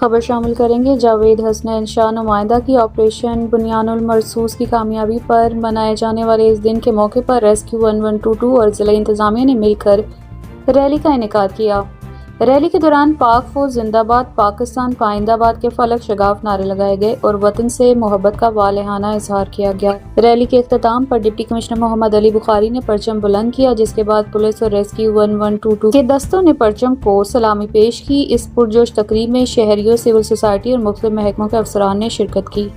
खबर शामिल करेंगे। जावेद हसनैन शाह नुमाइंदा की ऑपरेशन बुनियानुल मरसूस की कामयाबी पर मनाए जाने वाले इस दिन के मौके पर रेस्क्यू 1122 और जिला इंतजामिया ने मिलकर रैली का इनेकाद किया। रैली के दौरान पाक फौज जिंदाबाद, पाकिस्तान पाइंदाबाद के फलक शगाफ नारे लगाए गए और वतन से मोहब्बत का वालेहाना इजहार किया गया। रैली के इख्तिताम पर डिप्टी कमिश्नर मोहम्मद अली बुखारी ने परचम बुलंद किया, जिसके बाद पुलिस और रेस्क्यू 1122 के दस्तों ने परचम को सलामी पेश की। इस पुरजोश तकरीब में शहरियों, सिविल सोसाइटी और मुख्तलिफ महकमों के अफसरान ने शिरकत की।